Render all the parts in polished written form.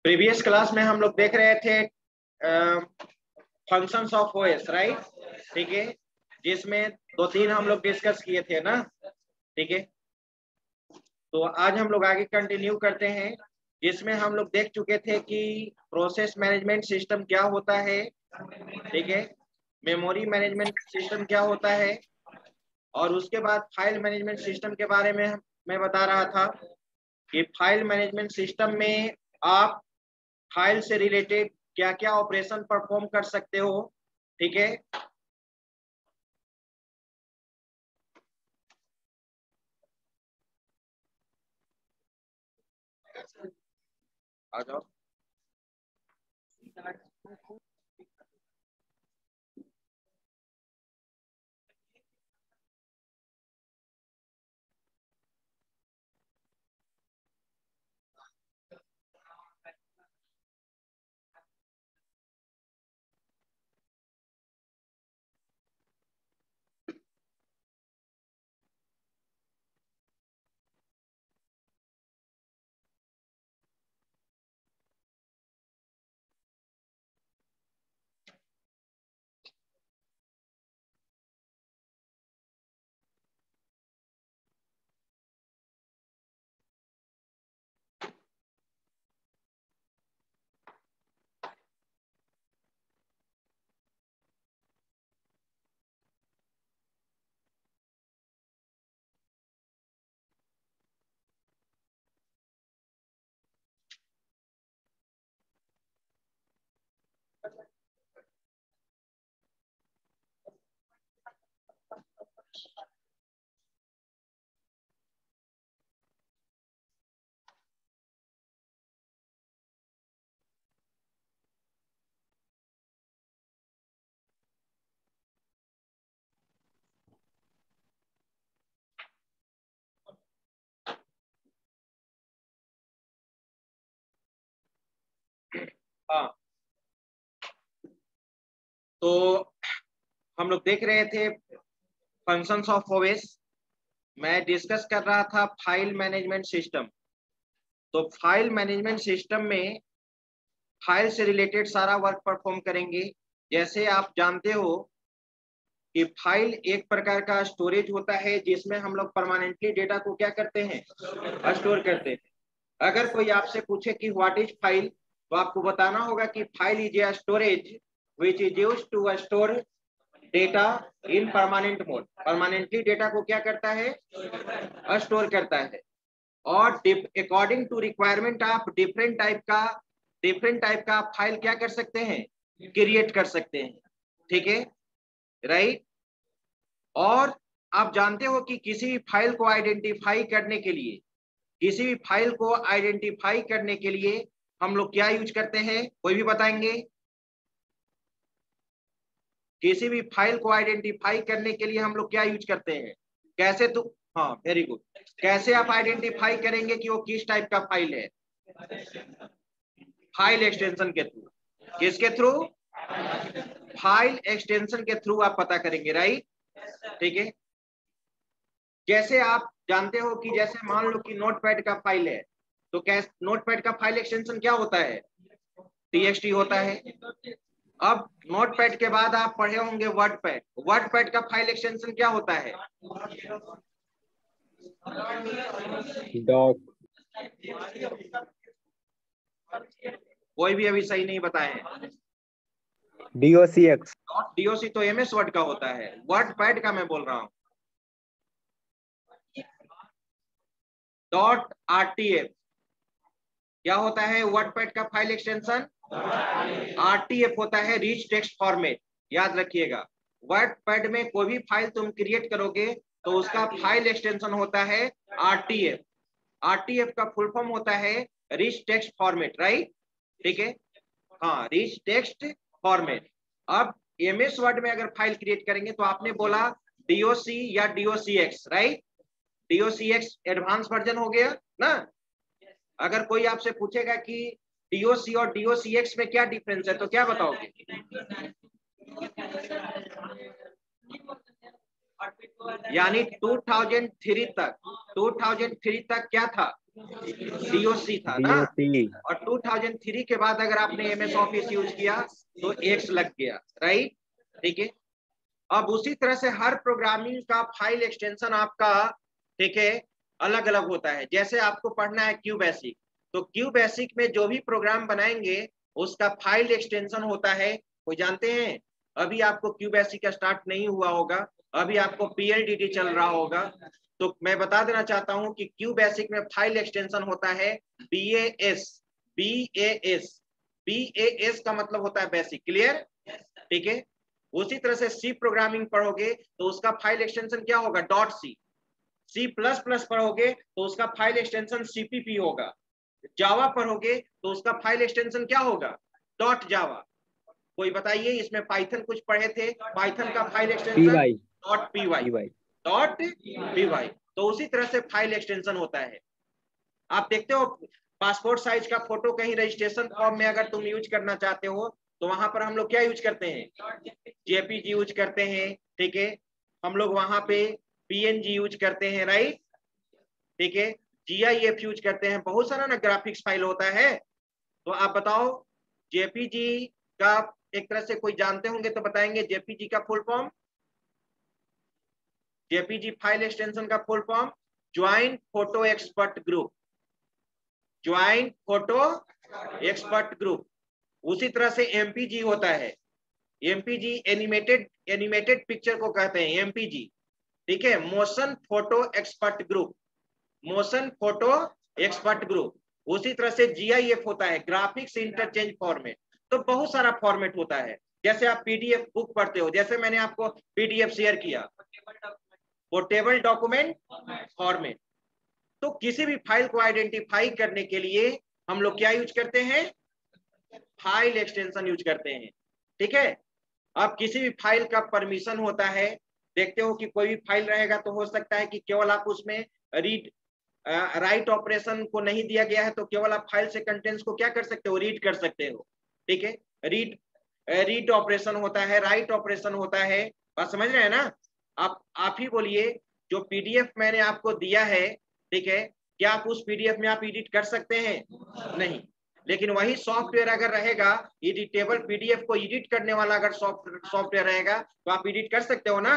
Previous class में हम लोग देख रहे थे फंक्शंस ऑफ ओएस, राइट। ठीक है, जिसमें 2-3 हम लोग डिस्कस किए थे ना। ठीक है, तो आज हम लोग आगे कंटिन्यू करते हैं, जिसमें हम लोग देख चुके थे कि प्रोसेस मैनेजमेंट सिस्टम क्या होता है। ठीक है, मेमोरी मैनेजमेंट सिस्टम क्या होता है, और उसके बाद फाइल मैनेजमेंट सिस्टम के बारे में मैं बता रहा था कि फाइल मैनेजमेंट सिस्टम में आप फाइल से रिलेटेड क्या क्या ऑपरेशन परफॉर्म कर सकते हो। ठीक है, आ जाओ। हाँ, तो हम लोग देख रहे थे फंक्शंस ऑफ ओएस। मैं डिस्कस कर रहा था फाइल मैनेजमेंट सिस्टम। तो फाइल मैनेजमेंट सिस्टम में फाइल से रिलेटेड सारा वर्क परफॉर्म करेंगे। जैसे आप जानते हो कि फाइल एक प्रकार का स्टोरेज होता है, जिसमें हम लोग परमानेंटली डेटा को क्या करते हैं, स्टोर करते हैं। अगर कोई आपसे पूछे कि व्हाट इज फाइल, तो आपको बताना होगा कि file is a storage which is used to store data in permanent mode. Permanently data को क्या करता है, स्टोर करता है। और अकॉर्डिंग टू रिक्वायरमेंट आप डिफरेंट टाइप का फाइल क्या कर सकते हैं, क्रिएट कर सकते हैं। ठीक है, राइट। और आप जानते हो कि किसी भी फाइल को आइडेंटिफाई करने के लिए, हम लोग क्या यूज करते हैं, कोई भी बताएंगे। किसी भी फाइल को आइडेंटिफाई करने के लिए हम लोग क्या यूज करते हैं, कैसे? तो हाँ, वेरी गुड। कैसे आप आइडेंटिफाई करेंगे कि वो किस टाइप का फाइल है? फाइल एक्सटेंशन के थ्रू। किसके थ्रू? फाइल एक्सटेंशन के थ्रू आप पता करेंगे, राइट। ठीक है, जैसे आप जानते हो कि जैसे मान लो कि नोटपैड का फाइल है, तो कैसे नोटपैड का फाइल एक्सटेंशन क्या होता है, टीएक्सटी होता है। अब नोटपैड के बाद आप पढ़े होंगे वर्डपैड। वर्डपैड का फाइल एक्सटेंशन क्या होता है, डॉक। कोई भी अभी सही नहीं बताए हैं। DOCX। डीओसी तो एमएस वर्ड का होता है, वर्डपैड का मैं बोल रहा हूँ। .rtf क्या होता है वर्डपैड का फाइल एक्सटेंशन? आरटीएफ होता है रिच टेक्स्ट फॉर्मेट। याद रखिएगा, वर्डपैड में कोई भी फाइल तुम क्रिएट करोगे तो उसका फाइल एक्सटेंशन होता है आरटीएफ। आरटीएफ का फुल फॉर्म होता है रिच टेक्स्ट फॉर्मेट, राइट। ठीक है, हाँ, रिच टेक्स्ट फॉर्मेट। अब एमएस वर्ड में अगर फाइल क्रिएट करेंगे तो आपने बोला डीओसी या डीओसीएक्स, राइट। डीओसीएक्स एडवांस वर्जन हो गया ना। अगर कोई आपसे पूछेगा कि डीओसी और डीओसीएक्स में क्या डिफरेंस है, तो क्या बताओगे? यानी 2003 तक क्या था, DOC था ना, DOC। और 2003 के बाद अगर आपने MS ऑफिस यूज किया तो X लग गया, राइट। ठीक है, अब उसी तरह से हर प्रोग्रामिंग का फाइल एक्सटेंशन आपका, ठीक है, अलग अलग होता है। जैसे आपको पढ़ना है क्यू बेसिक, तो क्यू बेसिक में जो भी प्रोग्राम बनाएंगे उसका फाइल एक्सटेंशन होता है, कोई जानते हैं? अभी आपको क्यू बेसिक का स्टार्ट नहीं हुआ होगा, अभी आपको PLDT चल रहा होगा, तो मैं बता देना चाहता हूं कि क्यू बेसिक में फाइल एक्सटेंशन होता है BAS। BAS का मतलब होता है बेसिक, क्लियर? ठीक है, उसी तरह से सी प्रोग्रामिंग पढ़ोगे तो उसका फाइल एक्सटेंशन क्या होगा? .C++ पढ़ोगे तो उसका फाइल एक्सटेंशन CPP होगा। जावा पढ़ोगे तो उसका फाइल एक्सटेंशन क्या होगा? .java। कोई बताइए, इसमें पाइथन कुछ पढ़े थे, पाइथन का फाइल एक्सटेंशन .py। तो उसी तरह से फाइल एक्सटेंशन होता है। आप देखते हो पासपोर्ट साइज का फोटो कहीं रजिस्ट्रेशन फॉर्म में अगर तुम यूज करना चाहते हो तो वहां पर हम लोग क्या यूज करते हैं? JPG यूज करते हैं, ठीक है। हम लोग वहां पे PNG यूज करते हैं, राइट, ठीक है। GIF यूज करते हैं, बहुत सारा ना ग्राफिक्स फाइल होता है। तो आप बताओ JPG का एक तरह से कोई जानते होंगे तो बताएंगे JPG का full form. JPG file extension का full form joint photo expert group, joint photo expert group. उसी तरह से MPG होता है, MPG एनिमेटेड पिक्चर को कहते हैं MPG, ठीक है। Motion photo expert group, motion photo expert group. उसी तरह से GIF होता है, ग्राफिक्स इंटरचेंज फॉर्मेट। तो बहुत सारा फॉर्मेट होता है। जैसे आप PDF बुक पढ़ते हो, जैसे मैंने आपको PDF शेयर किया, पोर्टेबल डॉक्यूमेंट फॉर्मेट। तो किसी भी फाइल को आइडेंटिफाई करने के लिए हम लोग क्या यूज करते हैं? फाइल एक्सटेंशन यूज करते हैं, ठीक है। अब किसी भी फाइल का परमिशन होता है, देखते हो कि कोई भी फाइल रहेगा तो हो सकता है कि केवल आप उसमें रीड राइट ऑपरेशन को नहीं दिया गया है, तो केवल आप फाइल से कंटेंट्स को क्या कर सकते हो? रीड कर सकते हो, ठीक है। रीड ऑपरेशन होता है, राइट ऑपरेशन होता है, बात समझ रहे हैं ना? आप ही बोलिए, जो PDF मैंने आपको दिया है, ठीक है, क्या आप उस PDF में आप एडिट कर सकते हैं? नहीं। लेकिन वही सॉफ्टवेयर अगर रहेगा, एडिटेबल PDF को एडिट करने वाला अगर सॉफ्टवेयर रहेगा तो आप एडिट कर सकते हो ना।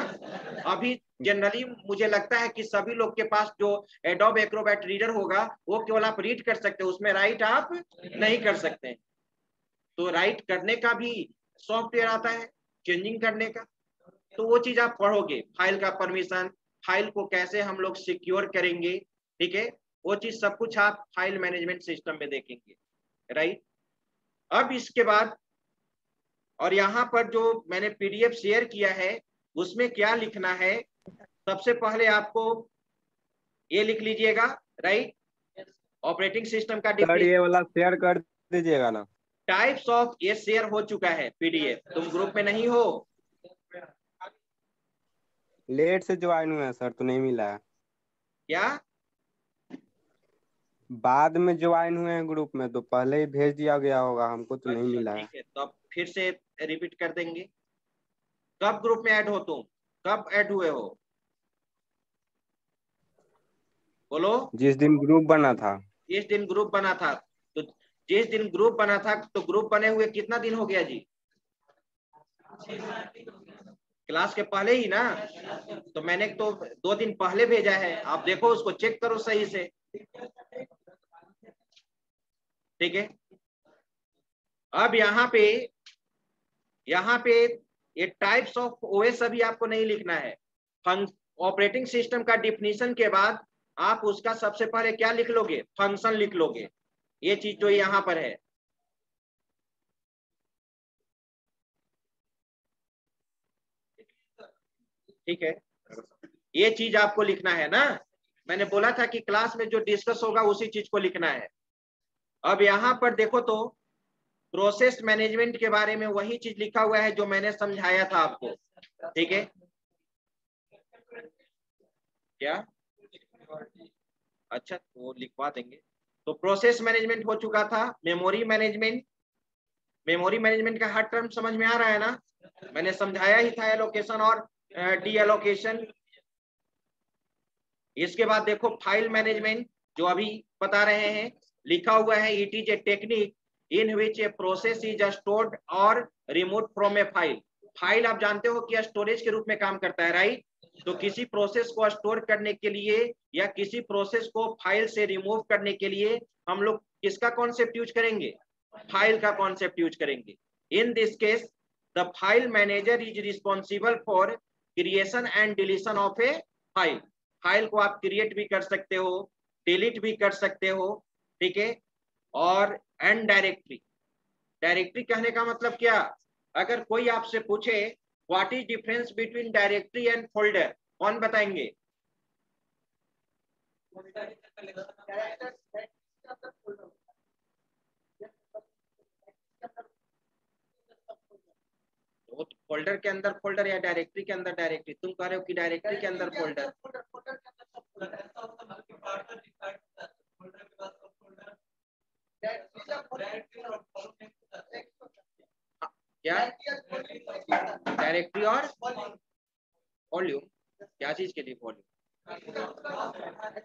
अभी जनरली मुझे लगता है कि सभी लोग के पास जो एडोब एक्रोबैट रीडर होगा वो केवल आप रीड कर सकते हो, उसमें राइट आप नहीं कर सकते। तो राइट करने का भी सॉफ्टवेयर आता है, चेंजिंग करने का। तो वो चीज आप पढ़ोगे, फाइल का परमिशन, फाइल को कैसे हम लोग सिक्योर करेंगे, ठीक है, वो चीज सब कुछ आप फाइल मैनेजमेंट सिस्टम में देखेंगे, राइट। अब इसके बाद, और यहाँ पर जो मैंने PDF शेयर किया है उसमें क्या लिखना है? सबसे पहले आपको ये लिख लीजिएगा, राइट, ऑपरेटिंग सिस्टम का सर ये डिफिनेशन। वाला शेयर कर दीजिएगा ना। टाइप्स ऑफ, ये शेयर हो चुका है PDF, तुम ग्रुप में नहीं हो? लेट से ज्वाइन हुए हैं सर, तो नहीं मिला है। क्या? बाद में ज्वाइन हुए हैं ग्रुप में, तो पहले ही भेज दिया गया होगा, हमको तो नहीं अच्छा मिला है। ठीक है, तो अब फिर से रिपीट कर देंगे। कब ग्रुप में ऐड हो तुम? कब ऐड हुए हो? बोलो। जिस दिन ग्रुप बना था। जिस दिन ग्रुप बना था, तो जिस दिन ग्रुप बना था तो ग्रुप बने हुए कितना दिन हो गया जी? क्लास के पहले ही ना? तो मैंने तो 2 दिन पहले भेजा है, आप देखो उसको चेक करो सही से, ठीक है। अब यहाँ पे ये टाइप्स ऑफ OS अभी आपको नहीं लिखना है। ऑपरेटिंग सिस्टम का डिफिनीशन के बाद आप उसका सबसे पहले क्या लिख लोगे? फंक्शन लिख लोगे। ये चीज जो यहाँ पर है, ठीक है, ये चीज आपको लिखना है ना। मैंने बोला था कि क्लास में जो डिस्कस होगा उसी चीज को लिखना है। अब यहाँ पर देखो तो प्रोसेस मैनेजमेंट के बारे में वही चीज लिखा हुआ है जो मैंने समझाया था आपको, ठीक है। क्या? अच्छा, तो लिखवा देंगे। तो प्रोसेस मैनेजमेंट हो चुका था। मेमोरी मैनेजमेंट, मेमोरी मैनेजमेंट का हर टर्म समझ में आ रहा है ना? मैंने समझाया ही था, एलोकेशन और डी एलोकेशन। इसके बाद देखो फाइल मैनेजमेंट, जो अभी बता रहे हैं, लिखा हुआ है it is a technique in which a process is stored और remove from a file. File आप जानते हो कि स्टोरेज के रूप में काम करता है, राइट। तो किसी प्रोसेस को स्टोर करने के लिए या किसी प्रोसेस को फाइल से रिमूव करने के लिए हम लोग किसका कॉन्सेप्ट यूज करेंगे? फाइल का कॉन्सेप्ट यूज करेंगे। इन this case the file manager is responsible for creation and deletion of A file. File को आप क्रिएट भी कर सकते हो, डिलीट भी कर सकते हो, ठीक है। और एंड डायरेक्टरी, डायरेक्टरी कहने का मतलब क्या? अगर कोई आपसे पूछे what is difference between directory and folder, कौन बताएंगे? वो तो फोल्डर के अंदर फोल्डर या डायरेक्टरी के अंदर डायरेक्टरी? तुम कह रहे हो कि डायरेक्टरी के अंदर फोल्डर। क्या डायरेक्टरी और वॉल्यूम? क्या चीज के लिए वॉल्यूम?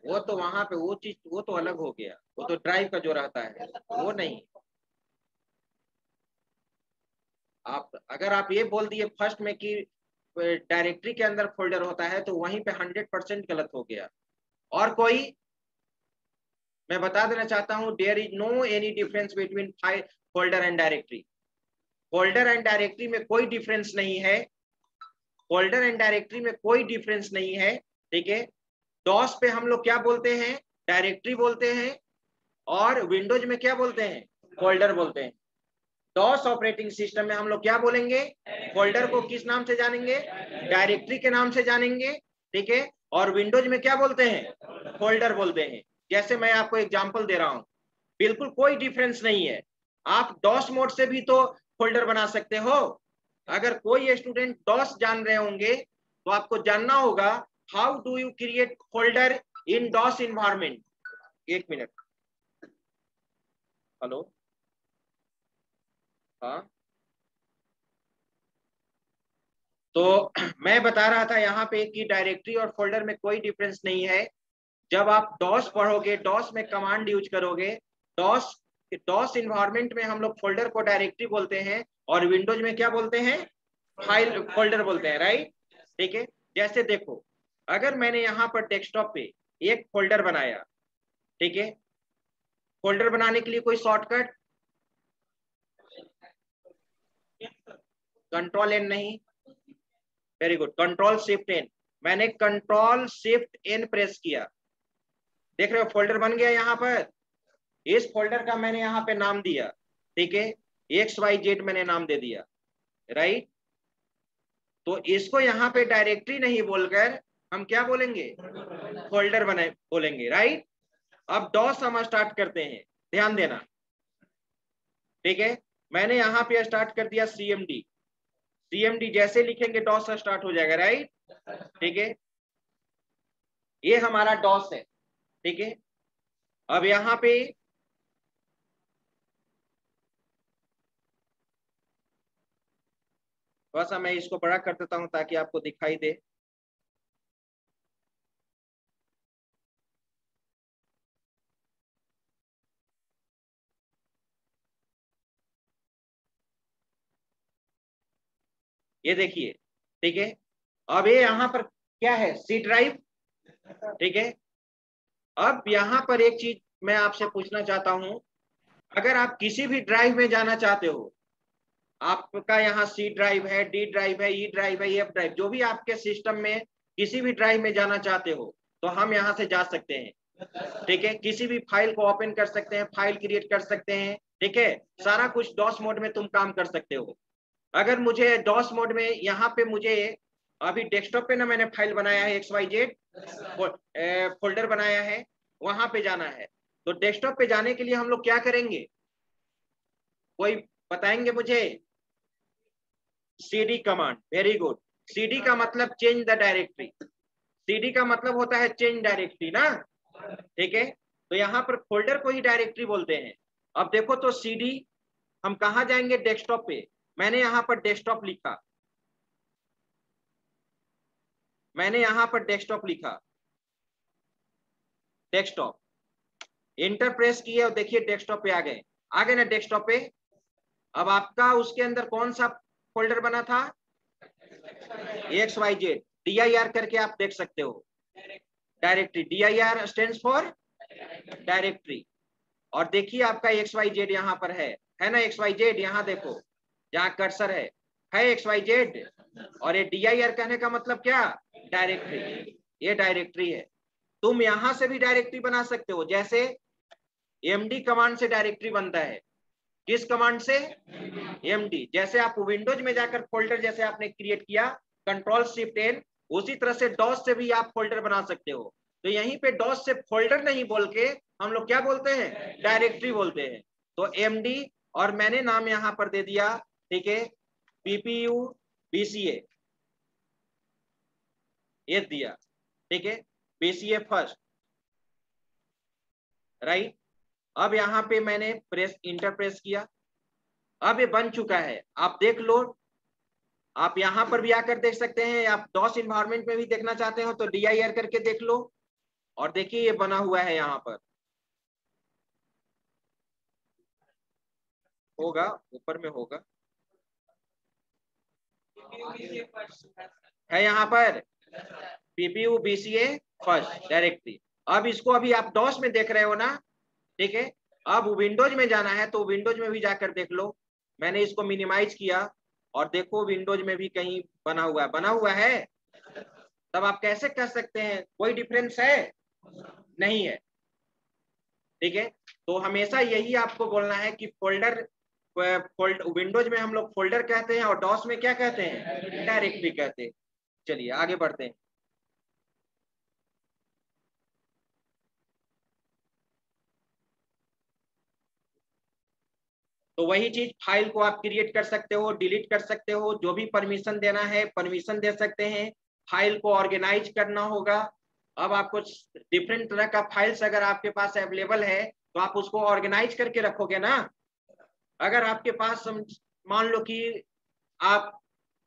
वो तो वहां पे वो चीज, वो तो अलग हो गया, वो तो ड्राइव का जो रहता है वो नहीं। आप अगर आप ये बोल दिए फर्स्ट में कि डायरेक्टरी के अंदर फोल्डर होता है, तो वहीं पे 100% गलत हो गया। और कोई? मैं बता देना चाहता हूं, there is no any difference between folder and directory. Folder and directory में कोई डिफरेंस नहीं है। फोल्डर एंड डायरेक्टरी में कोई डिफरेंस नहीं है, ठीक है। डॉस पे हम लोग क्या बोलते हैं? डायरेक्टरी बोलते हैं। और विंडोज में क्या बोलते हैं? फोल्डर बोलते हैं। डॉस ऑपरेटिंग सिस्टम में हम लोग क्या बोलेंगे? फोल्डर को किस नाम से जानेंगे? डायरेक्टरी के नाम से जानेंगे, ठीक है। और विंडोज में क्या बोलते हैं? फोल्डर बोलते हैं। जैसे मैं आपको एग्जांपल दे रहा हूं, बिल्कुल कोई डिफरेंस नहीं है। आप डॉस मोड से भी तो फोल्डर बना सकते हो। अगर कोई स्टूडेंट डॉस जान रहे होंगे तो आपको जानना होगा how do you create folder in DOS environment. एक मिनट, हेलो, हाँ। तो मैं बता रहा था यहाँ पे कि डायरेक्टरी और फोल्डर में कोई डिफरेंस नहीं है। जब आप डॉस पढ़ोगे, डॉस में कमांड यूज करोगे, डॉस डॉस इन्वायरमेंट में हम लोग फोल्डर को डायरेक्टरी बोलते हैं और विंडोज में क्या बोलते हैं? फाइल फोल्डर बोलते हैं, राइट। ठीक है। जैसे देखो, अगर मैंने यहाँ पर डेस्कटॉप पे एक फोल्डर बनाया, ठीक है। फोल्डर बनाने के लिए कोई शॉर्टकट? कंट्रोल एन नहीं, very good, control shift N. मैंने कंट्रोल शिफ्ट एन प्रेस किया, देख रहे हो फोल्डर बन गया। यहाँ पर इस फोल्डर का मैंने यहाँ पे नाम दिया, ठीक है, XYZ मैंने नाम दे दिया, राइट। तो इसको यहाँ पे डायरेक्टरी नहीं बोलकर हम क्या बोलेंगे? फोल्डर बने बोलेंगे, राइट। अब डॉस हम स्टार्ट करते हैं, ध्यान देना, ठीक है। मैंने यहाँ पे स्टार्ट कर दिया CMD। CMD जैसे लिखेंगे डॉस स्टार्ट हो जाएगा, राइट, ठीक है। ये हमारा डॉस है, ठीक है। अब यहाँ पे थोड़ा सा मैं इसको बड़ा कर देता हूं ताकि आपको दिखाई दे। ये देखिए, ठीक है। अब ये यहाँ पर क्या है? C ड्राइव, ठीक है। अब यहाँ पर एक चीज मैं आपसे पूछना चाहता हूं, अगर आप किसी भी ड्राइव में जाना चाहते हो, आपका यहाँ C ड्राइव है, D ड्राइव है, E ड्राइव है, F ड्राइव, जो भी आपके सिस्टम में किसी भी ड्राइव में जाना चाहते हो, तो हम यहाँ से जा सकते हैं, ठीक है। किसी भी फाइल को ओपन कर सकते हैं, फाइल क्रिएट कर सकते हैं, ठीक है। सारा कुछ डॉस मोड में तुम काम कर सकते हो। अगर मुझे डॉस मोड में यहाँ पे मुझे अभी डेस्कटॉप पे ना मैंने फाइल बनाया है XYZ फोल्डर बनाया है, वहां पे जाना है। तो डेस्कटॉप पे जाने के लिए हम लोग क्या करेंगे? कोई बताएंगे मुझे? CD command, very good. CD का मतलब चेंज द डायरेक्टरी। CD का मतलब होता है चेंज डायरेक्टरी ना, ठीक है। तो यहाँ पर फोल्डर को ही डायरेक्टरी बोलते हैं। अब देखो तो CD, हम कहा जाएंगे? डेस्कटॉप पे। मैंने यहाँ पर डेस्कटॉप लिखा, मैंने यहाँ पर डेस्कटॉप लिखा, डेस्कटॉप, इंटर प्रेस किए और देखिए डेस्कटॉप पे आ गए ना डेस्कटॉप पे। अब आपका उसके अंदर कौन सा फोल्डर बना था, XYZ DIR करके आप देख सकते हो, directory. DIR stands for directory. और देखिए आपका XYZ यहाँ पर है ना, XYZ यहाँ देखो जहाँ कर्सर है XYZ। और ये DIR कहने का मतलब क्या, डायरेक्टरी, ये डायरेक्टरी है। तुम यहां से भी डायरेक्टरी बना सकते हो, जैसे MD कमांड से डायरेक्टरी बनता है। किस कमांड से, MD। जैसे आप विंडोज में जाकर फोल्डर जैसे आपने क्रिएट किया Ctrl+Shift+N, उसी तरह से डॉस से भी आप फोल्डर बना सकते हो। तो यहीं पे डॉस से फोल्डर नहीं बोल के हम लोग क्या बोलते हैं, डायरेक्टरी बोलते हैं। तो MD और मैंने नाम यहां पर दे दिया, ठीक है, PPU BCA ये दिया, ठीक है, BCA फर्स्ट, राइट। अब यहाँ पे मैंने प्रेस इंटर प्रेस किया, अब ये बन चुका है, आप देख लो। आप यहाँ पर भी आकर देख सकते हैं, आप डॉस इन्वायरमेंट में भी देखना चाहते हो तो DIR करके देख लो। और देखिए ये बना हुआ है, यहाँ पर होगा, ऊपर में होगा, है यहाँ पर PPU BCA फर्स्ट डायरेक्टरी। अब इसको अभी आप डॉस में देख रहे हो ना, ठीक है। अब विंडोज में जाना है तो विंडोज में भी जाकर देख लो। मैंने इसको मिनिमाइज किया और देखो विंडोज में भी कहीं बना हुआ है। तब आप कैसे कह सकते हैं कोई डिफरेंस है, नहीं है, ठीक है। तो हमेशा यही आपको बोलना है कि विंडोज में हम लोग फोल्डर कहते हैं और डॉस में क्या कहते हैं, डायरेक्टरी कहते हैं। चलिए आगे बढ़ते हैं। तो वही चीज, फाइल को आप क्रिएट कर सकते हो, डिलीट कर सकते हो, जो भी परमिशन देना है परमिशन दे सकते हैं। फाइल को ऑर्गेनाइज करना होगा। अब आपको डिफरेंट तरह का फाइल्स अगर आपके पास अवेलेबल है तो आप उसको ऑर्गेनाइज करके रखोगे ना। अगर आपके पास मान लो कि आप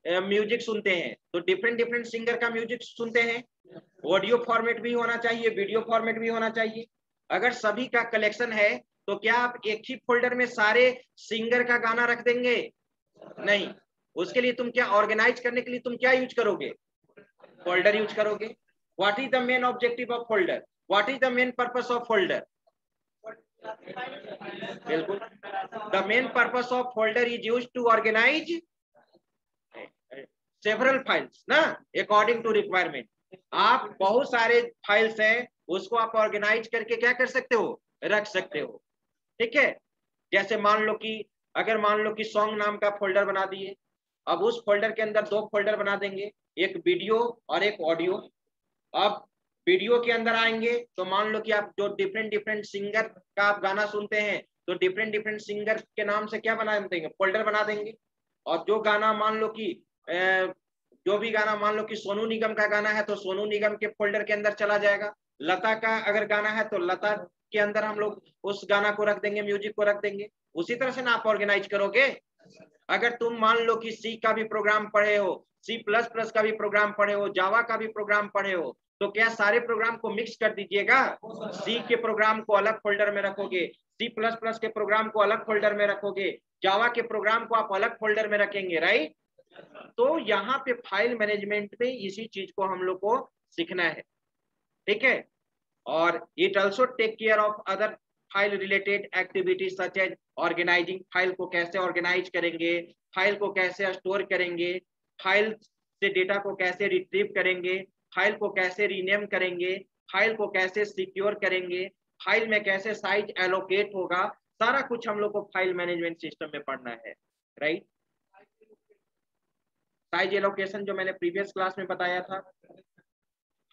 म्यूजिक सुनते हैं तो डिफरेंट डिफरेंट सिंगर का म्यूजिक सुनते हैं, ऑडियो फॉर्मेट भी होना चाहिए, वीडियो फॉर्मेट भी होना चाहिए। अगर सभी का कलेक्शन है तो क्या आप एक ही फोल्डर में सारे सिंगर का गाना रख देंगे, नहीं। उसके लिए तुम क्या ऑर्गेनाइज करने के लिए तुम क्या यूज करोगे, फोल्डर यूज करोगे। What is the main objective of folder, what is the main purpose of folder, बिल्कुल, the main purpose of folder is used to organise several files ना, अकॉर्डिंग टू रिक्वायरमेंट। आप बहुत सारे files हैं उसको आप organise करके क्या कर सकते हो, रख सकते हो, ठीक है। जैसे मान लो कि अगर मान लो कि सॉन्ग नाम का फोल्डर बना दिए, अब उस फोल्डर के अंदर दो फोल्डर बना देंगे, एक वीडियो और एक ऑडियो। अब वीडियो के अंदर आएंगे तो मान लो कि आप जो डिफरेंट डिफरेंट सिंगर का आप गाना सुनते हैं तो डिफरेंट डिफरेंट सिंगर के नाम से क्या बना देंगे, फोल्डर बना देंगे। और जो गाना मान लो कि जो भी गाना मान लो कि सोनू निगम का गाना है तो सोनू निगम के फोल्डर के अंदर चला जाएगा। लता का अगर गाना है तो लता के अंदर हम लोग उस गाना को रख देंगे, म्यूजिक को रख देंगे। उसी तरह से ना आप ऑर्गेनाइज करोगे। अगर तुम मान लो कि सी का भी प्रोग्राम पढ़े हो, C++ का भी प्रोग्राम पढ़े हो, जावा का भी प्रोग्राम पढ़े हो, तो क्या सारे प्रोग्राम को मिक्स कर दीजिएगा, सी के प्रोग्राम को अलग फोल्डर में रखोगे, C++ के प्रोग्राम को अलग फोल्डर में रखोगे, जावा के प्रोग्राम को आप अलग फोल्डर में रखेंगे, राइट। तो यहाँ पे फाइल मैनेजमेंट में इसी चीज को हम लोग को सीखना है, ठीक है। और it also take care of other file related activities such as organising. File को कैसे ऑर्गेनाइज करेंगे, फाइल को कैसे स्टोर करेंगे, फाइल से डेटा को कैसे रिट्रीव करेंगे, फाइल को कैसे रीनेम करेंगे, फाइल को कैसे सिक्योर करेंगे, फाइल में कैसे साइज एलोकेट होगा, सारा कुछ हम लोग को फाइल मैनेजमेंट सिस्टम में पढ़ना है, राइट। साइज एलोकेशन जो मैंने प्रीवियस क्लास में बताया था,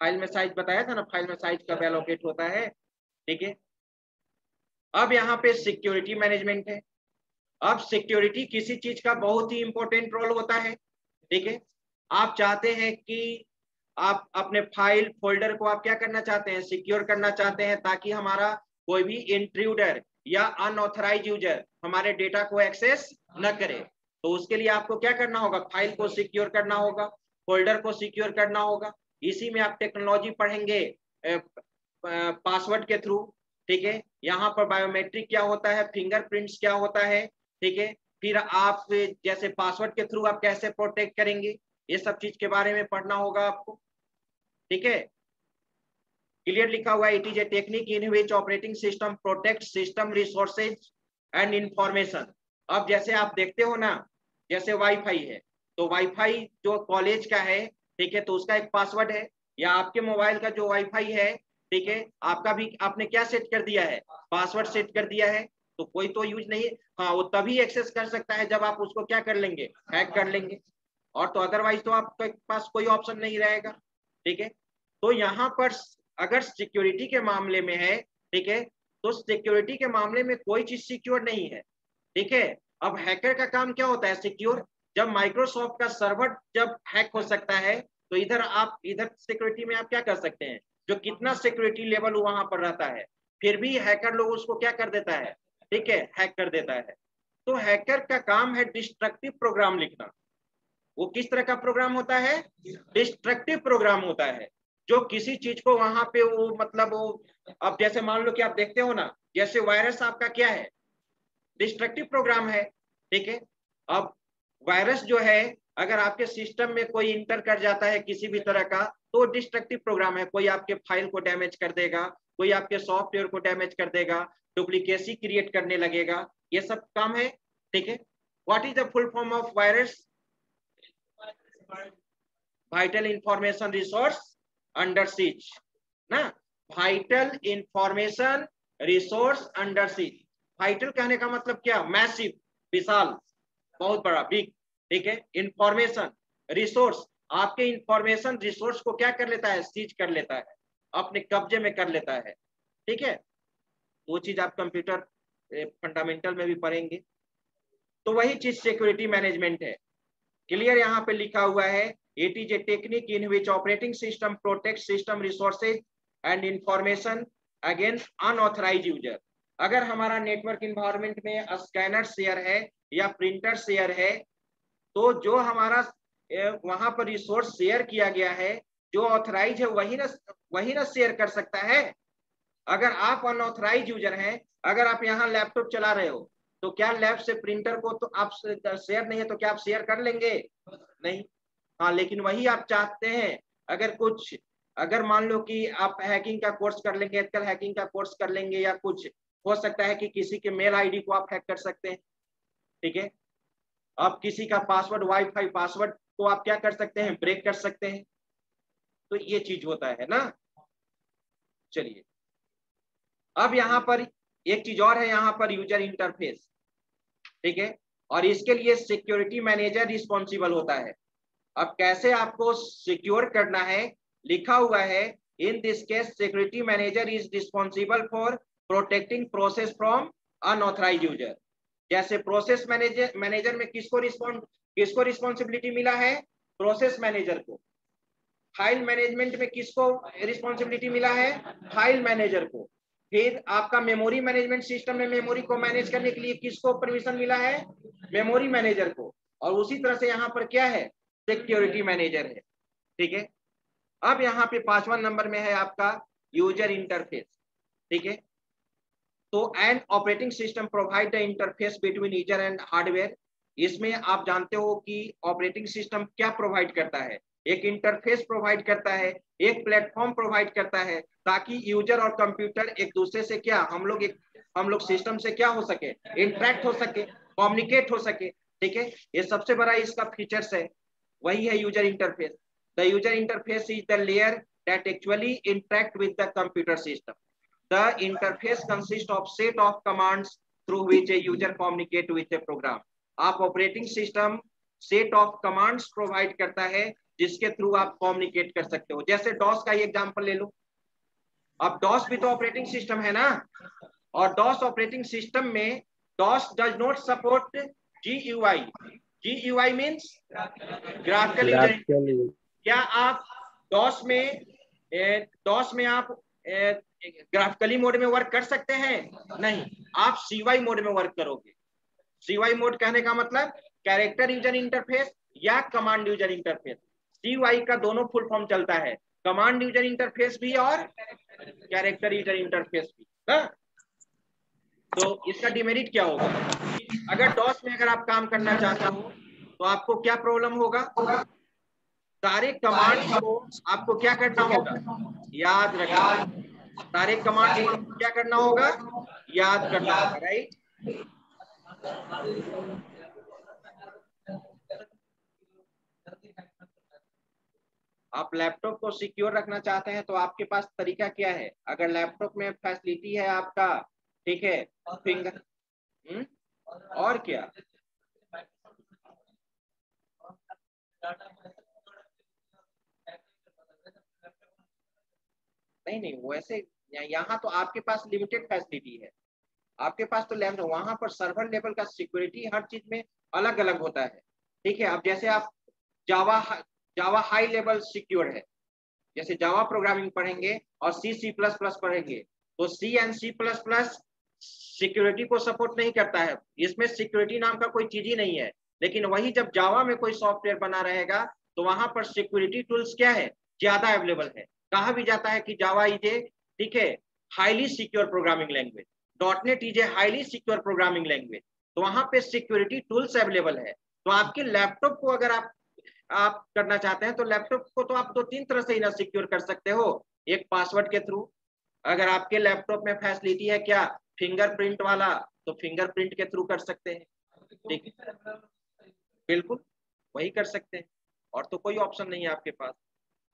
फाइल में साइज बताया था ना, फाइल में साइज कब एलोकेट होता है, ठीक है। अब यहाँ पे सिक्योरिटी मैनेजमेंट है। अब सिक्योरिटी किसी चीज का बहुत ही इंपॉर्टेंट रोल होता है, ठीक है। आप चाहते हैं कि आप अपने फाइल फोल्डर को आप क्या करना चाहते हैं, सिक्योर करना चाहते हैं, ताकि हमारा कोई भी इंट्रूडर या अनऑथराइज यूजर हमारे डेटा को एक्सेस न करे। तो उसके लिए आपको क्या करना होगा, फाइल को सिक्योर करना होगा, फोल्डर को सिक्योर करना होगा। इसी में आप टेक्नोलॉजी पढ़ेंगे पासवर्ड के थ्रू। ठीक है, यहाँ पर बायोमेट्रिक क्या होता है, फिंगरप्रिंट्स क्या होता है, ठीक है, फिर आप जैसे पासवर्ड के थ्रू आप कैसे प्रोटेक्ट करेंगे, ये सब चीज के बारे में पढ़ना होगा आपको। ठीक है, क्लियर लिखा हुआ है, it is a technique in which operating system protect system resources and information. अब जैसे आप देखते हो ना, जैसे वाईफाई है, तो वाईफाई जो कॉलेज का है, ठीक है, तो उसका एक पासवर्ड है, या आपके मोबाइल का जो वाईफाई है, ठीक है, आपका भी आपने क्या सेट कर दिया है, पासवर्ड सेट कर दिया है, तो कोई तो यूज नहीं, हाँ वो तभी एक्सेस कर सकता है जब आप उसको क्या कर लेंगे, हैक कर लेंगे, और तो अदरवाइज तो आपके पास कोई ऑप्शन नहीं रहेगा। ठीक है, तो यहाँ पर अगर सिक्योरिटी के मामले में है, ठीक है, तो सिक्योरिटी के मामले में कोई चीज सिक्योर नहीं है। ठीक है, अब हैकर का काम क्या होता है, सिक्योर, जब माइक्रोसॉफ्ट का सर्वर जब हैक हो सकता है, तो इधर आप इधर सिक्योरिटी में आप क्या कर सकते हैं, जो कितना सिक्योरिटी लेवल वहां पर रहता है, फिर भी हैकर लोग उसको क्या कर देता है, ठीक है, हैक कर देता है। तो हैकर का काम है डिस्ट्रक्टिव प्रोग्राम लिखना। वो किस तरह का प्रोग्राम होता है, डिस्ट्रक्टिव प्रोग्राम होता है, जो किसी चीज को वहां पे वो मतलब वो, अब जैसे मान लो कि आप देखते हो ना, जैसे वायरस आपका क्या है, डिस्ट्रक्टिव प्रोग्राम है। ठीक है, अब वायरस जो है अगर आपके सिस्टम में कोई इंटर कर जाता है किसी भी तरह का, तो डिस्ट्रक्टिव प्रोग्राम है, कोई आपके फाइल को डैमेज कर देगा, कोई आपके सॉफ्टवेयर को डैमेज कर देगा, डुप्लीकेसी क्रिएट करने लगेगा, ये सब काम है। ठीक है, what is the full form of virus, vital information resource under siege ना, vital information resource under siege. Vital कहने का मतलब क्या, मैसिव, विशाल, बहुत बड़ा, बिग। ठीक है, इंफॉर्मेशन रिसोर्स, आपके इंफॉर्मेशन रिसोर्स को क्या कर लेता है, सीज कर लेता है, अपने कब्जे में कर लेता है। ठीक है, वो चीज आप कंप्यूटर फंडामेंटल में भी पढ़ेंगे। तो वही चीज सिक्योरिटी मैनेजमेंट है। क्लियर यहाँ पे लिखा हुआ है, it is a technique in which operating system protect system resources and information against unauthorised user. अगर हमारा नेटवर्क इन्वायरमेंट में स्कैनर शेयर है या प्रिंटर शेयर है, तो जो हमारा वहां पर रिसोर्स शेयर किया गया है, जो ऑथराइज है वही ना शेयर कर सकता है। अगर आप अनऑथराइज यूजर हैं, अगर आप यहाँ लैपटॉप चला रहे हो, तो क्या लैब से प्रिंटर को तो आप शेयर नहीं है, तो क्या आप शेयर कर लेंगे, नहीं। हाँ, लेकिन वही आप चाहते हैं, अगर कुछ, अगर मान लो कि आप हैकिंग का कोर्स कर लेंगे, एथिकल हैकिंग का कोर्स कर लेंगे, या कुछ हो सकता है कि किसी के मेल आईडी को आप हैक कर सकते हैं। ठीक है, आप किसी का पासवर्ड, वाईफाई पासवर्ड को आप क्या कर सकते हैं, ब्रेक कर सकते हैं। तो ये चीज होता है ना। चलिए, अब यहाँ पर एक चीज और है, यहाँ पर यूजर इंटरफेस। ठीक है, और इसके लिए सिक्योरिटी मैनेजर रिस्पॉन्सिबल होता है। अब कैसे आपको सिक्योर करना है, लिखा हुआ है, in this case security manager is responsible for protecting process from unauthorised user. जैसे प्रोसेस मैनेजर में किसको रिस्पॉन्सिबिलिटी मिला है, प्रोसेस मैनेजर को। फाइल मैनेजमेंट में किसको रिस्पॉन्सिबिलिटी मिला है, फाइल मैनेजर को। फिर आपका मेमोरी मैनेजमेंट सिस्टम में मेमोरी को मैनेज करने के लिए किसको परमिशन मिला है, मेमोरी मैनेजर को। और उसी तरह से यहाँ पर क्या है, सिक्योरिटी मैनेजर है। ठीक है, अब यहाँ पे 5वां नंबर में है आपका यूजर इंटरफेस। ठीक है, तो an operating system provide the interface between user and hardware. इसमें आप जानते हो कि ऑपरेटिंग सिस्टम क्या प्रोवाइड करता है, एक इंटरफेस प्रोवाइड करता है, एक प्लेटफॉर्म प्रोवाइड करता है, ताकि यूजर और कंप्यूटर एक दूसरे से क्या, हम लोग सिस्टम से क्या हो सके, इंटरेक्ट हो सके, कम्युनिकेट हो सके। ठीक है, ये सबसे बड़ा इसका फीचर्स है, वही है user interface. The user interface is the layer that actually interact with the computer system. The interface consists of set of commands through which a user communicate with a program. आप operating system set of commands provide करता है जिसके through आप communicate कर सकते हो। जैसे DOS का ही एग्जांपल ले लो, अब डॉस भी तो ऑपरेटिंग सिस्टम है ना, और डॉस ऑपरेटिंग सिस्टम में DOS does not support GUI। GUI means graphical user. क्या आप डॉस में आप ग्राफिकली मोड में वर्क कर सकते हैं, नहीं, आप CY मोड में वर्क करोगे। CY मोड कहने का मतलब कैरेक्टर यूजर इंटरफेस या कमांड यूजर इंटरफेस। CY का दोनों फुल फॉर्म चलता है, कमांड यूजर इंटरफेस भी और कैरेक्टर यूजर इंटरफेस भी। ना। तो इसका डिमेरिट क्या होगा? अगर डॉस में अगर आप काम करना चाहते हो तो आपको क्या प्रॉब्लम होगा? सारे कमांड्स को आपको क्या करना होगा? याद रखना होगा। सारे कमांड्स को आपको क्या करना होगा? याद करना होगा, राइट। आप लैपटॉप को सिक्योर रखना चाहते हैं तो आपके पास तरीका क्या है? अगर लैपटॉप में फैसिलिटी है आपका, ठीक है, फिंगर, और क्या? नहीं नहीं, वैसे यहाँ तो आपके पास लिमिटेड फैसिलिटी है। आपके पास तो लैब, वहां पर सर्वर लेवल का सिक्योरिटी हर चीज में अलग अलग होता है, ठीक है। अब जैसे आप जावा जावा हाई लेवल सिक्योर है, जैसे जावा प्रोग्रामिंग पढ़ेंगे और सी प्लस प्लस पढ़ेंगे, तो C and C plus plus security को सपोर्ट नहीं करता है, इसमें सिक्योरिटी नाम का कोई चीज ही नहीं है। लेकिन वही जब जावा में कोई सॉफ्टवेयर बना रहेगा तो वहां पर सिक्योरिटी टूल्स क्या है, ज्यादा अवेलेबल है। कहा भी जाता है कि जावा इज ए, ठीक है, highly secure programming language, dot net is a highly secure programming language. तो वहां पे सिक्योरिटी टूल्स अवेलेबल है। तो आपके लैपटॉप को अगर आप करना चाहते हैं तो लैपटॉप को तो आप दो तीन तरह से ही ना सिक्योर कर सकते हो। एक पासवर्ड के थ्रू, अगर आपके लैपटॉप में फैसिलिटी है क्या फिंगरप्रिंट वाला, तो फिंगरप्रिंट के थ्रू कर सकते हैं, ठीक, बिल्कुल वही कर सकते हैं, और तो कोई ऑप्शन नहीं है आपके पास।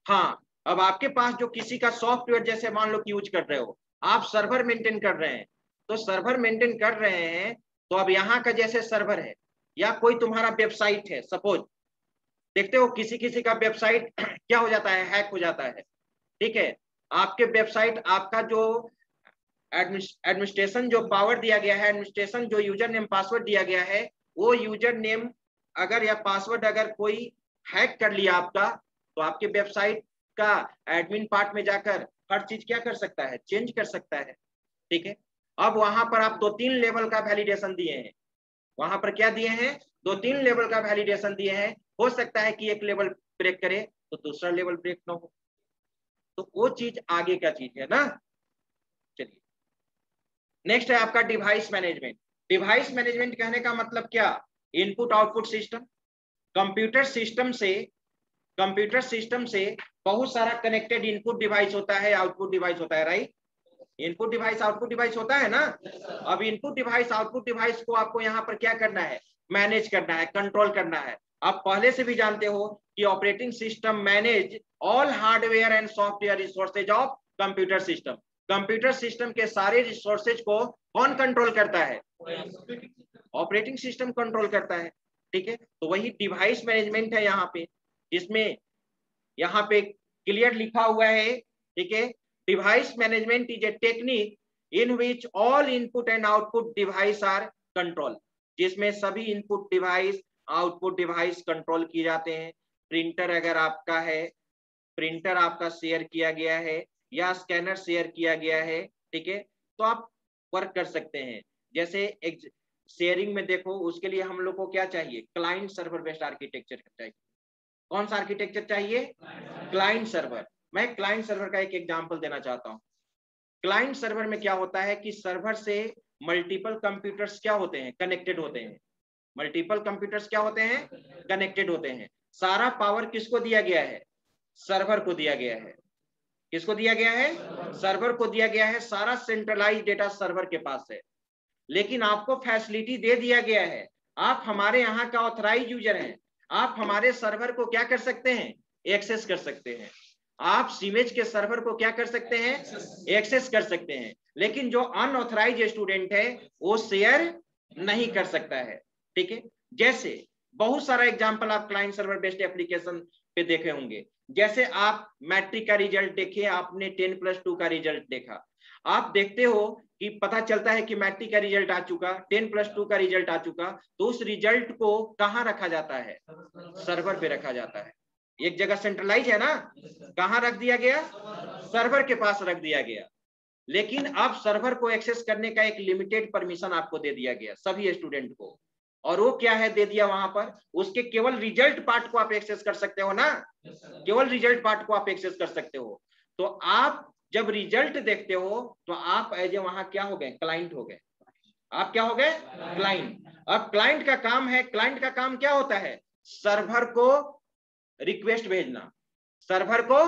हाँ, अब आपके पास जो किसी का सॉफ्टवेयर जैसे मान लो कि यूज कर रहे हो, आप सर्वर मेंटेन कर रहे हैं, तो सर्वर मेंटेन कर रहे हैं, तो अब यहाँ का जैसे सर्वर है या कोई तुम्हारा वेबसाइट है, सपोज देखते हो किसी किसी का वेबसाइट क्या हो जाता है, हैक हो जाता है, ठीक है। आपके वेबसाइट, आपका जो एडमिनिस्ट्रेशन जो पावर दिया गया है, एडमिनिस्ट्रेशन जो यूजर नेम पासवर्ड दिया गया है, वो यूजर नेम अगर या पासवर्ड अगर कोई हैक कर लिया आपका, तो आपके वेबसाइट का एडमिन पार्ट में जाकर हर चीज क्या कर सकता है, चेंज कर सकता है, ठीक है। अब वहां पर आप दो तीन लेवल का वैलिडेशन दिए हैं, वहां पर क्या दिए हैं, दो तीन लेवल का वैलिडेशन दिए हैं। हो सकता है कि एक लेवल ब्रेक करे तो दूसरा लेवल ब्रेक ना हो, तो वो चीज आगे का चीज है ना। चलिए, नेक्स्ट है आपका डिवाइस मैनेजमेंट। डिवाइस मैनेजमेंट कहने का मतलब क्या, input output system. Computer system से कंप्यूटर सिस्टम से बहुत सारा कनेक्टेड इनपुट डिवाइस होता है, आउटपुट डिवाइस होता है, right. Input device output device होता है ना। अब इनपुट डिवाइस आउटपुट डिवाइस को आपको यहाँ पर क्या करना है, मैनेज करना है, कंट्रोल करना है। आप पहले से भी जानते हो कि operating system manage all hardware and software resources of computer system. Computer system के सारे रिसोर्सेज को कौन कंट्रोल करता है, ऑपरेटिंग सिस्टम कंट्रोल करता है, ठीक है। तो वही डिवाइस मैनेजमेंट है यहाँ पे, जिसमें यहाँ पे क्लियर लिखा हुआ है, ठीक है। Device management is a technique in which all input and output device are control, जिसमें सभी input device output device control किए जाते हैं। प्रिंटर अगर आपका है, प्रिंटर आपका शेयर किया गया है या स्कैनर शेयर किया गया है, ठीक है, तो आप वर्क कर सकते हैं। जैसे शेयरिंग में देखो, उसके लिए हम लोग को क्या चाहिए, क्लाइंट सर्वर बेस्ड आर्किटेक्चर चाहिए। कौन सा आर्किटेक्चर चाहिए, क्लाइंट सर्वर। मैं क्लाइंट सर्वर का एक एग्जांपल देना चाहता हूं। क्लाइंट सर्वर में क्या होता है कि सर्वर से मल्टीपल कंप्यूटर्स क्या होते हैं, कनेक्टेड होते हैं। मल्टीपल कंप्यूटर्स क्या होते हैं, कनेक्टेड होते हैं। सारा पावर किसको दिया गया है, सर्वर को दिया गया है। किसको दिया गया है, सर्वर को दिया गया है। सारा सेंट्रलाइज डेटा सर्वर के पास है। लेकिन आपको फैसिलिटी दे दिया गया है, आप हमारे यहाँ का ऑथराइज यूजर हैं, आप हमारे सर्वर को क्या कर सकते हैं, एक्सेस कर सकते हैं। आप सीमेज के सर्वर को क्या कर सकते हैं, एक्सेस कर सकते हैं। लेकिन जो अनऑथराइज स्टूडेंट है वो शेयर नहीं कर सकता है, ठीक है। जैसे बहुत सारा एग्जांपल आप क्लाइंट सर्वर बेस्ड एप्लीकेशन पे देखे होंगे। जैसे आप मैट्रिक का रिजल्ट देखे, आपने 10+2 का रिजल्ट देखा, आप देखते हो कि पता चलता है कि मैट्रिक का रिजल्ट आ चुका, 10+2 का रिजल्ट आ चुका, तो उस रिजल्ट को कहाँ रखा जाता है, सर्वर पे रखा जाता है। एक जगह सेंट्रलाइज है ना, कहाँ रख दिया गया, सर्वर के पास रख दिया गया। लेकिन अब सर्वर को एक्सेस करने का एक लिमिटेड परमिशन आपको दे दिया गया सभी स्टूडेंट को, और वो क्या है दे दिया, वहां पर उसके केवल रिजल्ट पार्ट को आप एक्सेस कर सकते हो ना, केवल रिजल्ट पार्ट को आप एक्सेस कर सकते हो। तो आप जब रिजल्ट देखते हो तो आप एज ए वहां क्या हो गए, क्लाइंट हो गए। आप क्या हो गए, क्लाइंट। अब क्लाइंट का काम है, क्लाइंट का काम क्या होता है, सर्वर को रिक्वेस्ट भेजना, सर्वर को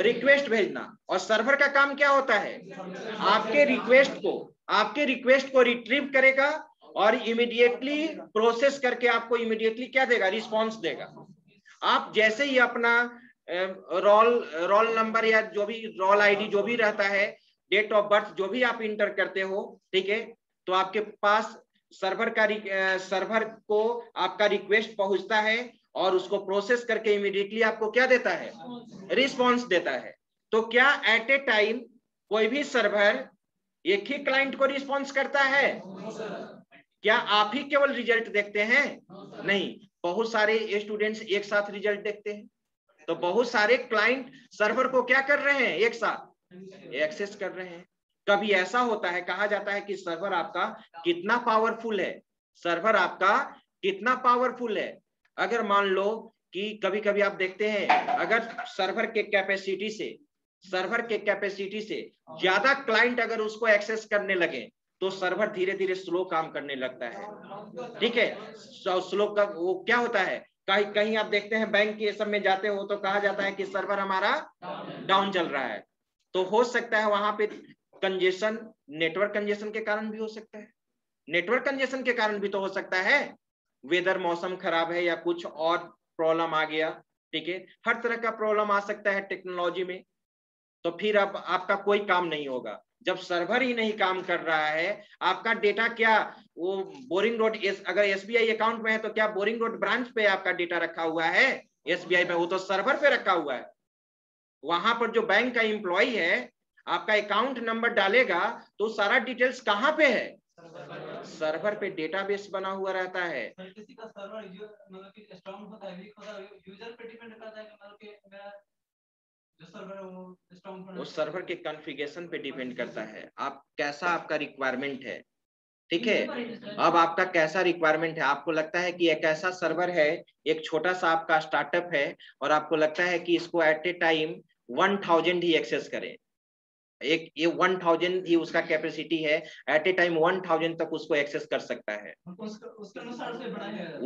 रिक्वेस्ट भेजना। और सर्वर का काम क्या होता है, आपके रिक्वेस्ट को रिट्रीव करेगा और इमीडिएटली प्रोसेस करके आपको इमीडिएटली क्या देगा, रिस्पॉन्स देगा। आप जैसे ही अपना रोल नंबर या जो भी रोल आईडी जो भी रहता है, डेट ऑफ बर्थ जो भी आप इंटर करते हो, ठीक है, तो आपके पास सर्वर को आपका रिक्वेस्ट पहुंचता है और उसको प्रोसेस करके इमीडिएटली आपको क्या देता है, रिस्पॉन्स देता है। तो क्या एट ए टाइम कोई भी सर्वर एक ही क्लाइंट को रिस्पॉन्स करता है? क्या आप ही केवल रिजल्ट देखते हैं? नहीं, बहुत सारे स्टूडेंट्स एक साथ रिजल्ट देखते हैं। तो बहुत सारे क्लाइंट सर्वर को क्या कर रहे हैं, एक साथ एक्सेस कर रहे हैं। कभी ऐसा होता है, कहा जाता है कि सर्वर आपका कितना पावरफुल है, सर्वर आपका कितना पावरफुल है। अगर मान लो कि कभी कभी आप देखते हैं, अगर सर्वर के कैपेसिटी से ज्यादा क्लाइंट अगर उसको एक्सेस करने लगे तो सर्वर धीरे धीरे स्लो काम करने लगता है। ठीक है, स्लो का वो क्या होता है, कहीं आप देखते हैं बैंक के सब में जाते हो तो कहा जाता है कि सर्वर हमारा डाउन चल रहा है। तो हो सकता है वहां पे कंजेशन, नेटवर्क कंजेशन के कारण भी हो सकता है, नेटवर्क कंजेशन के कारण भी तो हो सकता है, वेदर मौसम खराब है या कुछ और प्रॉब्लम आ गया। ठीक है, हर तरह का प्रॉब्लम आ सकता है टेक्नोलॉजी में। तो फिर अब आपका कोई काम नहीं होगा। जब सर्वर ही नहीं काम कर रहा है, आपका डेटा क्या, वो बोरिंग रोड अगर एसबीआई अकाउंट में है तो क्या बोरिंग रोड ब्रांच पे आपका डेटा रखा हुआ है एसबीआई पे? वो तो सर्वर पे रखा हुआ है। वहां पर जो बैंक का एम्प्लॉय है आपका अकाउंट नंबर डालेगा तो सारा डिटेल्स कहाँ पे है, सर्वर पे डेटाबेस बना हुआ रहता है। किसी का सर्वर मतलब कि स्ट्रांग होता है, वीक होता है, यूजर पे डिपेंड करता है कि मतलब कि मेरा जो सर्वर है वो स्ट्रांग होना, वो सर्वर के कॉन्फ़िगरेशन पे डिपेंड करता है, आप कैसा आपका रिक्वायरमेंट है। ठीक है, अब आपका कैसा रिक्वायरमेंट है, आपको लगता है कि एक ऐसा सर्वर है, एक छोटा सा आपका स्टार्टअप है और आपको लगता है कि इसको एट ए टाइम 1000 ही एक्सेस करें, एक ये 1000 ही उसका कैपेसिटी है, एट ए टाइम 1000 तक उसको एक्सेस कर सकता है, उसके अनुसार से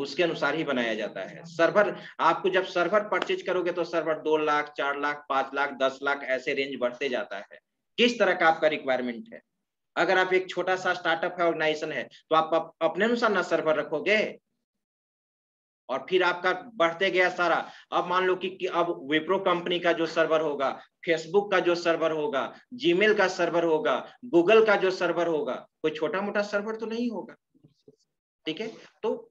उसके अनुसार ही बनाया जाता है सर्वर। आपको जब सर्वर परचेज करोगे तो सर्वर 2 लाख 4 लाख 5 लाख 10 लाख ऐसे रेंज बढ़ते जाता है, किस तरह का आपका रिक्वायरमेंट है। अगर आप एक छोटा सा स्टार्टअप है, ऑर्गेनाइजेशन है, तो आप अपने अनुसार ना सर्वर रखोगे और फिर आपका बढ़ते गया सारा। अब मान लो कि अब विप्रो कंपनी का जो सर्वर होगा, फेसबुक का जो सर्वर होगा, जीमेल का सर्वर होगा, गूगल का जो सर्वर होगा, कोई छोटा मोटा सर्वर तो नहीं होगा। ठीक है, तो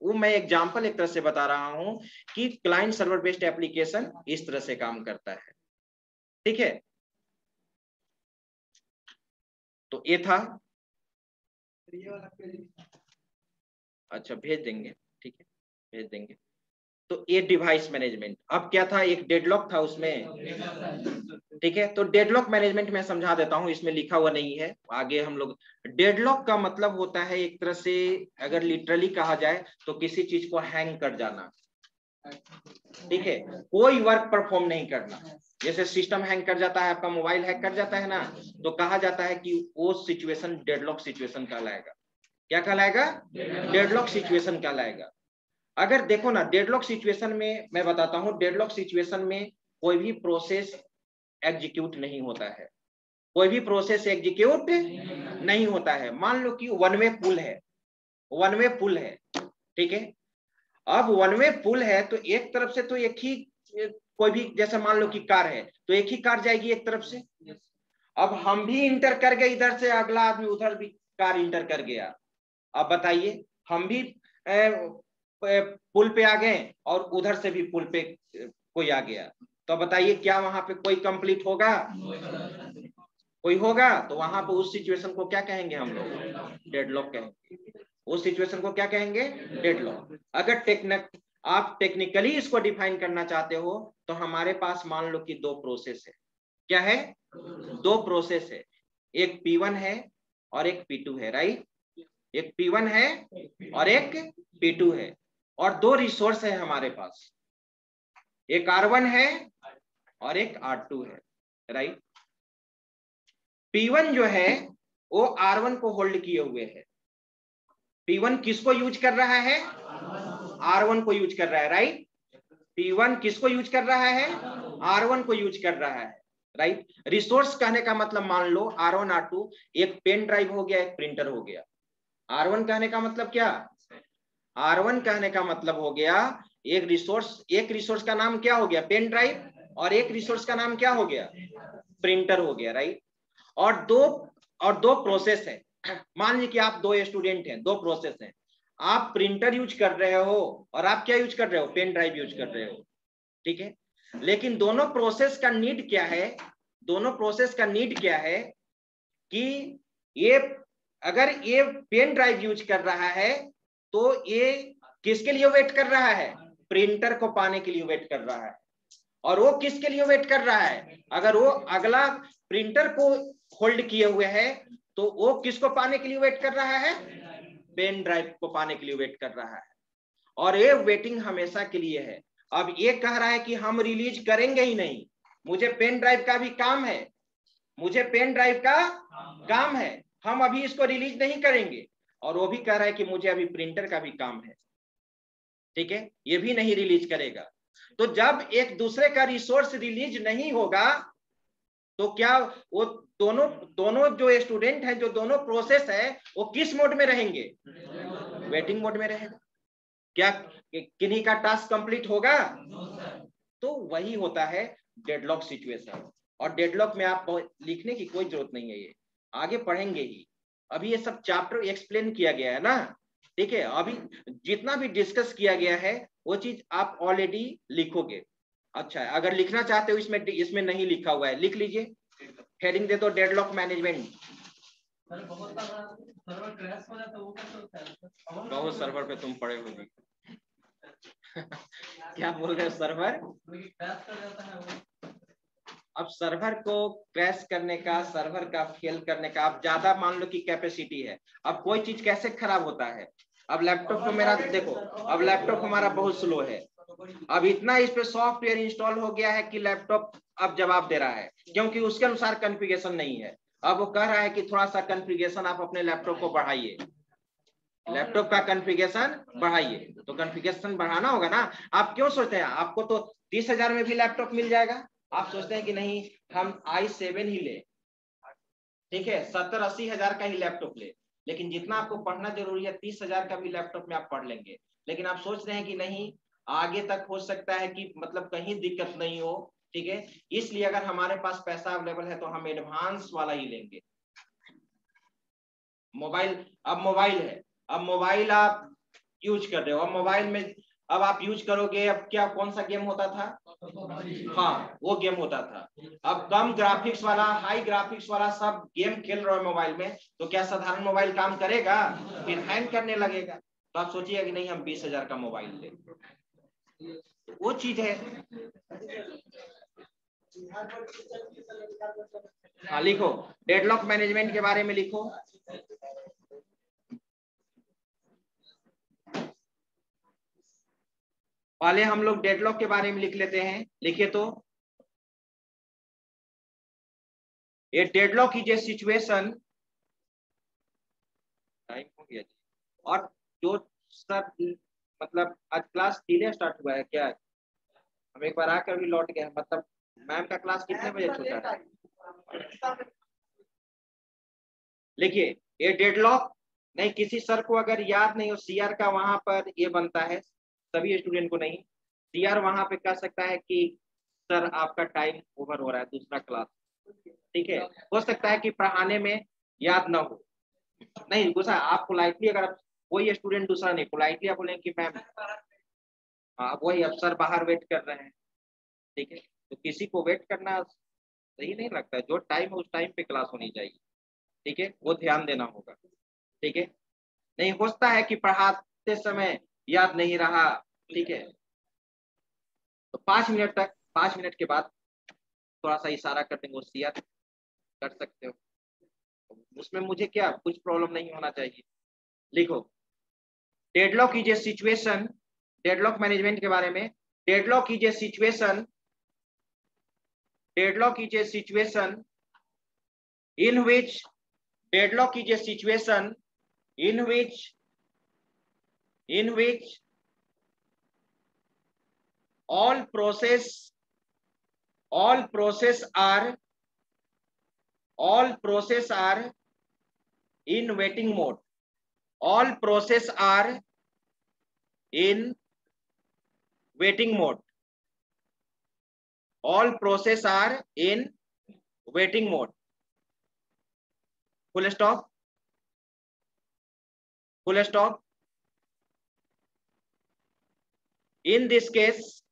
वो मैं एग्जांपल एक तरह से बता रहा हूं कि क्लाइंट सर्वर बेस्ड एप्लीकेशन इस तरह से काम करता है। ठीक है, तो ये था, अच्छा भेज देंगे, ठीक है भेज देंगे। तो ये डिवाइस मैनेजमेंट, अब क्या था, एक डेडलॉक था उसमें। ठीक है, तो डेडलॉक मैनेजमेंट मैं समझा देता हूं, इसमें लिखा हुआ नहीं है आगे हम लोग। डेडलॉक का मतलब होता है एक तरह से, अगर लिटरली कहा जाए तो किसी चीज को हैंग कर जाना। ठीक है, कोई वर्क परफॉर्म नहीं करना। जैसे सिस्टम हैंग कर जाता है, आपका मोबाइल हैक कर जाता है ना, तो कहा जाता है कि वो सिचुएशन डेडलॉक सिचुएशन कहलाएगा। क्या कहलाएगा, डेडलॉक सिचुएशन कहलाएगा। अगर देखो ना, डेडलॉक सिचुएशन में मैं बताता हूं, डेडलॉक सिचुएशन में कोई भी प्रोसेस एग्जीक्यूट नहीं होता है, कोई भी प्रोसेस एग्जीक्यूट नहीं होता है। मान लो कि वन वे पुल है, वन वे पुल है, ठीक है। अब वन वे पुल है तो एक तरफ से तो एक ही, कोई भी जैसे मान लो कि कार है तो एक ही कार जाएगी एक तरफ से। अब हम भी इंटर कर गए इधर से, अगला आदमी उधर भी कार इंटर कर गया। अब बताइए, हम भी पुल पे आ गए और उधर से भी पुल पे कोई आ गया, तो बताइए क्या वहां पे कोई कंप्लीट होगा, कोई होगा? तो वहां पे उस सिचुएशन को क्या कहेंगे हम लोग, डेडलॉक कहेंगे। उस सिचुएशन को क्या कहेंगे, डेडलॉक। अगर आप टेक्निकली इसको डिफाइन करना चाहते हो तो हमारे पास मान लो कि दो प्रोसेस है। क्या है, दो प्रोसेस है, एक P1 है और एक P2 है, राइट। एक P1 है और एक P2 है, और दो रिसोर्स है हमारे पास, एक R1 है और एक R2 है, राइट। P1 जो है वो R1 को होल्ड किए हुए है। P1 किसको यूज कर रहा है? R1 को यूज कर रहा है, राइट। P1 किसको यूज कर रहा है? R1 को यूज कर रहा है, राइट। रिसोर्स कहने का मतलब मान लो R1 R2 एक पेन ड्राइव हो गया, एक प्रिंटर हो गया। R1 कहने का मतलब क्या? R1 कहने का मतलब हो गया एक रिसोर्स का नाम क्या हो गया? पेन ड्राइव, और एक रिसोर्स का नाम क्या हो गया? प्रिंटर हो गया, राइट। और दो प्रोसेस है। मान लीजिए कि आप 2 स्टूडेंट हैं, 2 प्रोसेस हैं। आप प्रिंटर यूज कर रहे हो और आप क्या यूज कर रहे हो? पेन ड्राइव यूज कर रहे हो, ठीक है। लेकिन दोनों प्रोसेस का नीड क्या है? दोनों प्रोसेस का नीड क्या है कि ये अगर ये पेन ड्राइव यूज कर रहा है तो ये किसके लिए वेट कर रहा है? प्रिंटर को पाने के लिए वेट कर रहा है। और वो किसके लिए वेट कर रहा है? अगर वो अगला प्रिंटर को होल्ड किए हुए है तो वो किसको पाने के लिए वेट कर रहा है? पेन ड्राइव को पाने के लिए वेट कर रहा है। और ये वेटिंग हमेशा के लिए है। अब ये कह रहा है कि हम रिलीज करेंगे ही नहीं, मुझे पेन ड्राइव का भी काम है, मुझे पेन ड्राइव का काम है, हम अभी इसको रिलीज नहीं करेंगे। और वो भी कह रहा है कि मुझे अभी प्रिंटर का भी काम है, ठीक है, ये भी नहीं रिलीज करेगा। तो जब एक दूसरे का रिसोर्स रिलीज नहीं होगा तो क्या वो दोनों जो स्टूडेंट हैं, जो दोनों प्रोसेस है, वो किस मोड में रहेंगे? वेटिंग मोड में रहेगा। क्या किन्हीं का टास्क कंप्लीट होगा? तो वही होता है डेडलॉक सिचुएशन। और डेडलॉक में आप लिखने की कोई जरूरत नहीं है, ये आगे पढ़ेंगे ही। अभी ये सब चैप्टर एक्सप्लेन किया गया है ना, ठीक है। अभी जितना भी डिस्कस किया गया है वो चीज आप ऑलरेडी लिखोगे। अच्छा है, अगर लिखना चाहते हो इसमें नहीं लिखा हुआ है, लिख लीजिए। हेडिंग दे दो डेडलॉक मैनेजमेंट। बहुत सर्वर पे तुम पड़े हो जी। क्या बोल रहे हो? सर्वर अब सर्वर को क्रैश करने का, सर्वर का फेल करने का, अब ज्यादा मान लो कि कैपेसिटी है। अब कोई चीज कैसे खराब होता है? अब लैपटॉप को मेरा देखो, अब लैपटॉप हमारा बहुत स्लो है। अब इतना इस पे सॉफ्टवेयर इंस्टॉल हो गया है कि लैपटॉप अब जवाब दे रहा है, क्योंकि उसके अनुसार कॉन्फ़िगरेशन नहीं है। अब वो कह रहा है कि थोड़ा सा कॉन्फ़िगरेशन आप अपने लैपटॉप को बढ़ाइए, लैपटॉप का कॉन्फ़िगरेशन बढ़ाइए। तो कॉन्फ़िगरेशन बढ़ाना होगा ना। आप क्यों सोचते हैं आपको तो 30,000 में भी लैपटॉप मिल जाएगा? आप सोचते हैं कि नहीं हम i7 ही ले, ठीक है, 70-80 हजार का ही लैपटॉप ले। लेकिन जितना आपको पढ़ना जरूरी है 30,000 का भी लैपटॉप में आप पढ़ लेंगे। लेकिन आप सोच रहे हैं कि नहीं आगे तक हो सकता है कि मतलब कहीं दिक्कत नहीं हो, ठीक है, इसलिए अगर हमारे पास पैसा अवेलेबल है तो हम एडवांस वाला ही लेंगे। मोबाइल, अब मोबाइल है, अब मोबाइल आप यूज कर रहे हो, अब मोबाइल में अब आप यूज करोगे, अब क्या कौन सा गेम होता था? हाँ वो गेम होता था। अब कम ग्राफिक्स वाला, हाई ग्राफिक्स वाला सब गेम खेल रहे हो मोबाइल में, तो क्या साधारण मोबाइल काम करेगा? फिर हैंग करने लगेगा। तो आप सोचिएगा कि नहीं हम 20,000 का मोबाइल ले, वो चीज है। हाँ लिखो, डेडलॉक मैनेजमेंट के बारे में लिखो। पहले हम लोग डेडलॉक के बारे में लिख लेते हैं, लिखिए तो। ये deadlock is a situation, time हो गया जी। और जो सर मतलब आज क्लास डिले स्टार्ट हुआ है क्या? हम एक बार आकर भी लौट गए, मतलब मैम का क्लास कितने बजे छूटा है? लिखिए ये डेडलॉक नहीं, किसी सर को अगर याद नहीं हो सीआर का वहां पर ये बनता है, सभी स्टूडेंट को नहीं। सीआर वहां पे कह सकता है कि सर आपका टाइम ओवर हो रहा है, दूसरा क्लास, ठीक है। हो सकता है कि पढ़ाने में याद ना हो, नहीं गुस्सा आप पोलाइटली, अगर कोई स्टूडेंट दूसरा नहीं, पोलाइटली आप बोलेंगे कि मैम हाँ वही अफसर बाहर वेट कर रहे हैं, ठीक है। तो किसी को वेट करना सही नहीं लगता है, जो टाइम है उस टाइम पे क्लास होनी चाहिए, ठीक है, वो ध्यान देना होगा, ठीक है। नहीं होता है कि पढ़ाते समय याद नहीं रहा, ठीक है, तो 5 मिनट तक, 5 मिनट के बाद थोड़ा सा इशारा कर देंगे, शेयर कर सकते हो, उसमें मुझे क्या कुछ प्रॉब्लम नहीं होना चाहिए। लिखो deadlock is a situation, deadlock management के बारे में, deadlock is a situation, deadlock is a situation in which deadlock is a situation in which all process are in waiting mode. All process are in waiting mode. All process are in waiting mode. Full stop. Full stop. In this case,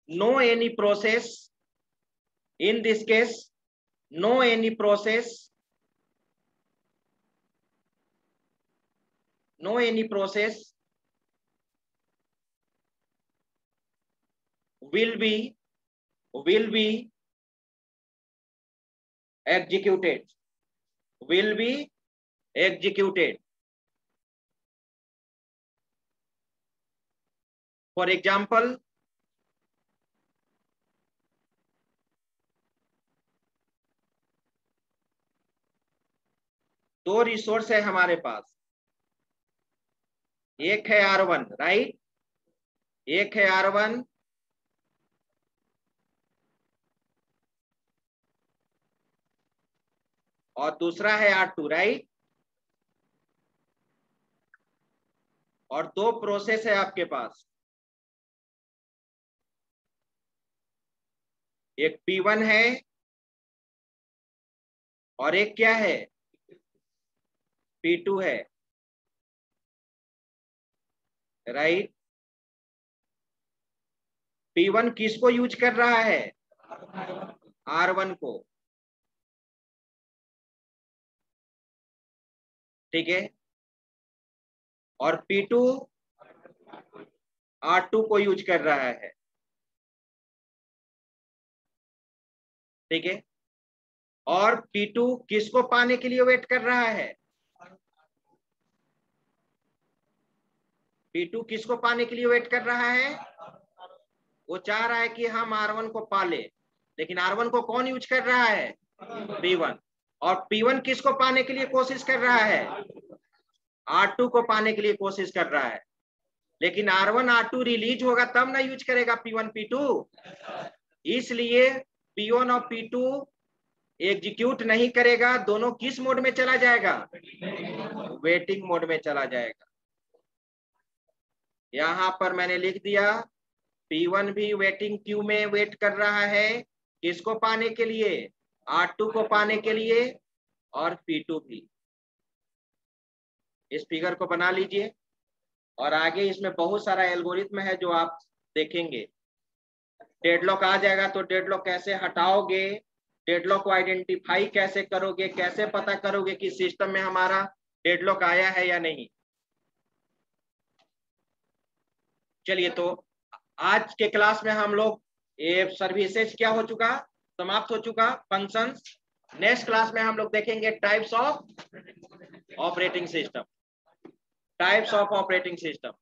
no any process. In this case, no any process. No any process will be executed. Will be executed. For example, दो resource है हमारे पास, एक है R1, right, एक है R1 और दूसरा है R2, राइट, और दो प्रोसेस है आपके पास, एक P1 है और एक क्या है, P2 है, राइट। P1 किसको यूज कर रहा है, R1 को, ठीक है, और P2 R2 को यूज कर रहा है, ठीक है, और P2 किसको पाने के लिए वेट कर रहा है, P2 किसको पाने के लिए वेट कर रहा है, वो चाह रहा है कि हम R1 को पाले, लेकिन R1 को कौन यूज कर रहा है, P1, और P1 किसको पाने के लिए कोशिश कर रहा है, R2 को पाने के लिए कोशिश कर रहा है, लेकिन R1 R2 रिलीज होगा तब ना यूज करेगा P1 P2, इसलिए P1 और P2 एग्जीक्यूट नहीं करेगा, दोनों किस मोड में चला जाएगा, वेटिंग मोड में चला जाएगा। यहां पर मैंने लिख दिया P1 भी वेटिंग क्यू में वेट कर रहा है, किसको पाने के लिए, R2 को पाने के लिए, और P2 भी। इस फिगर को बना लीजिए और आगे इसमें बहुत सारा एल्गोरिथम है जो आप देखेंगे। डेडलॉक आ जाएगा तो डेडलॉक कैसे हटाओगे, डेडलॉक को आइडेंटिफाई कैसे करोगे, कैसे पता करोगे कि सिस्टम में हमारा डेडलॉक आया है या नहीं। चलिए, तो आज के क्लास में हम लोग ये सर्विसेज क्या हो चुका, समाप्त हो चुका, फंक्शंस। नेक्स्ट क्लास में हम लोग देखेंगे types of operating system, types of operating system.